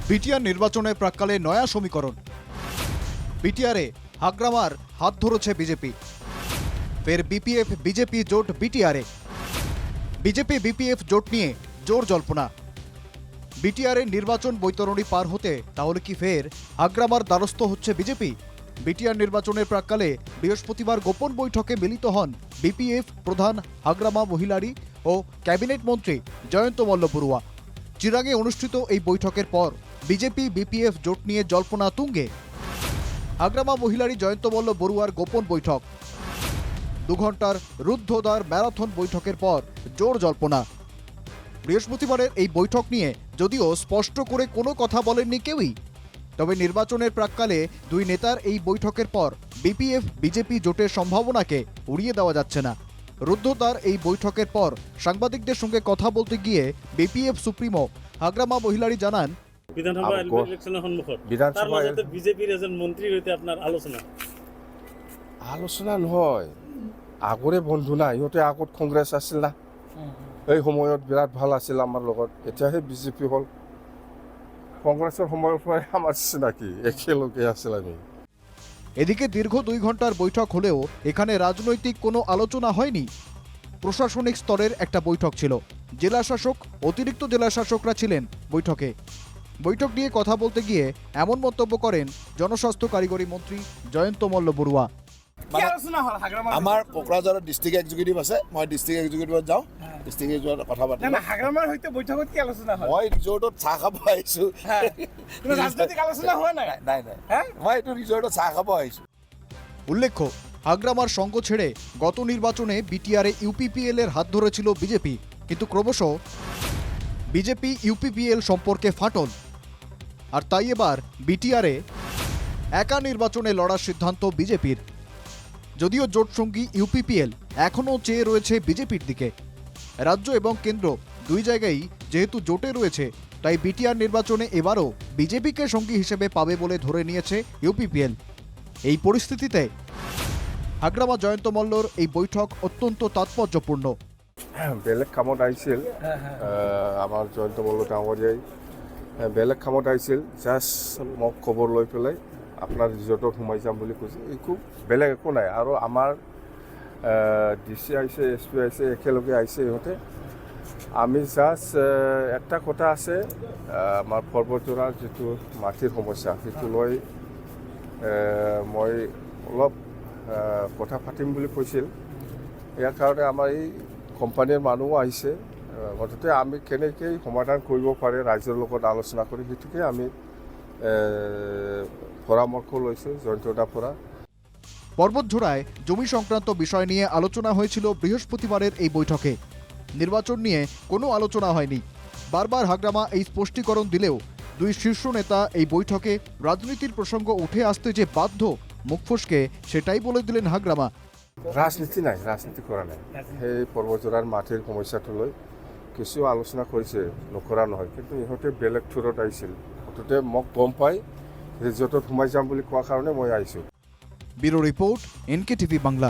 BTR নির্বাচনের প্রাক্কালে নয়া সমীকরণ। বিটিআরে হাগ্রামার হাত ধরেছে বিজেপি। ফের বিপিএফ বিজেপি জোট বিটিআরে। বিজেপি বিপিএফ জোট নিয়ে জোর জল্পনা। বিটিআরে নির্বাচন বৈতরণী পার হতে তাহলে কি ফের হাগ্রামার দ্বারস্থ হচ্ছে বিজেপি? বিটিআর নির্বাচনের প্রাক্কালে বৃহস্পতিবার গোপন বৈঠকে মিলিত হন বিপিএফ প্রধান হাগ্রামা মহিলারি ও ক্যাবিনেট মন্ত্রী জয়ন্ত মল্ল বড়ুয়া। চিরাগে অনুষ্ঠিত এই বৈঠকের পর বিজেপি বিপিএফ জোট নিয়ে জল্পনা তুঙ্গে। হাগ্রামা মহিলারি জয়ন্ত মল্ল বড়ুয়ার গোপন বৈঠক। 2 ঘন্টার রুদ্ধদ্বার ম্যারাথন বৈঠকের পর জোর জল্পনা। বৃহস্পতিবারের এই বৈঠক নিয়ে যদিও স্পষ্ট করে কোনো কথা বলেননি কেউই, তবে নির্বাচনের প্রাক্কালে দুই নেতার এই বৈঠকের পর বিপিএফ বিজেপি জোটের সম্ভাবনাকে উড়িয়ে দেওয়া যাচ্ছে না। রুদ্ধদ্বার এই বৈঠকের পর সাংবাদিকদের সঙ্গে কথা বলতে গিয়ে বিপিএফ সুপ্রিমো হাগ্রামা মহিলারি জানান, বিধানসভা ইলেকশনের সন্মুখত তার মাজতে বিজেপিৰ এজন মন্ত্ৰীৰ সৈতে আপোনাৰ আলোচনা নহয়। আগৰে বন্ধু না, ইহঁতে আগত কংগ্ৰেছ আছিল না, এই সময়ত বিৰাট ভাল আছিল আমাৰ লগত। এতিয়াহে বিজেপি হ'ল। কংগ্ৰেছৰ সময়ৰ পৰাই আমাৰ চিনাকি, একেলগে আছিল আমি। এদিকে দীর্ঘ 2 ঘন্টার বৈঠক হলেও এখানে রাজনৈতিক কোনো আলোচনা হয়নি। প্রশাসনিক স্তরের একটা বৈঠক ছিল। জেলা শাসক, অতিরিক্ত জেলা শাসকরা ছিলেন বৈঠকে। বৈঠক নিয়ে কথা বলতে গিয়ে এমন মন্তব্য করেন জনস্বাস্থ্য কারিগরি মন্ত্রী জয়ন্ত মল্ল বড়ুয়া। আমাৰ কোকৰাঝাৰৰ ডিষ্ট্ৰিক্ট এক্সিকিউটিভ আছে, মই ডিষ্ট্ৰিক্ট এক্সিকিউটিভত যাওঁ, ডিষ্ট্ৰিক্ট এক্সিকিউটিভত কথা পাতিম। হাগ্ৰামাৰ সৈতে বৈঠকত কি আলোচনা হয়? মই ৰিজৰ্টত চাহ খাব আহিছোঁ। ৰাজনৈতিক আলোচনা হোৱা নাই? নাই, মই এইটো ৰিজৰ্টত চাহ খাব আহিছোঁ। উল্লেখ্য, হাগ্রামার সঙ্গ ছেড়ে গত নির্বাচনে বিটিআরে ইউপিপিএল এর হাত ধরেছিল বিজেপি, কিন্তু ক্রমশ বিজেপি ইউপিপিএল সম্পর্কে ফাটল। আর তাই এবার বিটিআরে একা নির্বাচনে লড়ার সিদ্ধান্ত বিজেপির। যদিও জোটসঙ্গী ইউপিপিএল এখনও চেয়ে রয়েছে বিজেপির দিকে। রাজ্য এবং কেন্দ্র দুই জায়গায় যেহেতু জোটে রয়েছে, তাই বিটিআর নির্বাচনে এবারও বিজেপিকে সঙ্গী হিসেবে পাবে বলে ধরে নিয়েছে ইউপিপিএল। এই পরিস্থিতিতে হাগ্রামা জয়ন্ত মল্লর এই বৈঠক অত্যন্ত তাৎপর্যপূর্ণ। বেলেগ কামত আহিছিল আমাৰ জয়ন্ত মল্ল ডাঙৰীয়াই, বেলেগ কামত আহিছিল। জাষ্ট মোক খবৰ লৈ পেলাই আপোনাৰ ৰিজৰ্টত সোমাই যাম বুলি কৈছে। একো বেলেগ একো নাই। আৰু আমাৰ ডিচি আহিছে, এছপি আহিছে, একেলগে আহিছে ইহঁতে। আমি জাষ্ট এটা কথা আছে, আমাৰ পৰ্বতজোৰাৰ যিটো মাটিৰ সমস্যা, সেইটো লৈ মই অলপ কথা পাতিম বুলি কৈছিল। ইয়াৰ কাৰণে আমাৰ এই কোম্পানীৰ মানুহো আহিছে। মুঠতে আমি কেনেকৈ সমাধান কৰিব পাৰে ৰাইজৰ লগত আলোচনা কৰি, সেইটোকে আমি পরামর্শ লইছে জয়ন্তদার পৰা। পর্বতঝোড়ায় জমি সংক্রান্ত বিষয় নিয়ে আলোচনা হয়েছিল বৃহস্পতিবারের এই বৈঠকে। নির্বাচন নিয়ে কোনো আলোচনা হয়নি। বারবার হাগ্রামা এই স্পষ্টীকরণ দিলেও দুই শীর্ষ নেতা এই বৈঠকে রাজনীতির প্রসঙ্গ উঠে আসতে যে বাধ্য মুখ ফসকে সেটাই বলে দিলেন হাগ্রামা। রাজনীতি নাই, ৰাজনীতি কৰা নাই। সেই পৰ্বতজোৰাৰ মাটিৰ সমস্যাটো লৈ কিছু আলোচনা কৰিছে, নকৰা নহয়। কিন্তু ইহঁতে বেলেগ থ্ৰুত আহিছিল। মুঠতে মোক গম পাই ৰিজৰ্টত সোমাই যাম বুলি কোৱাৰ কাৰণে মই আহিছোঁ। Bureau report, NKTV Bangla.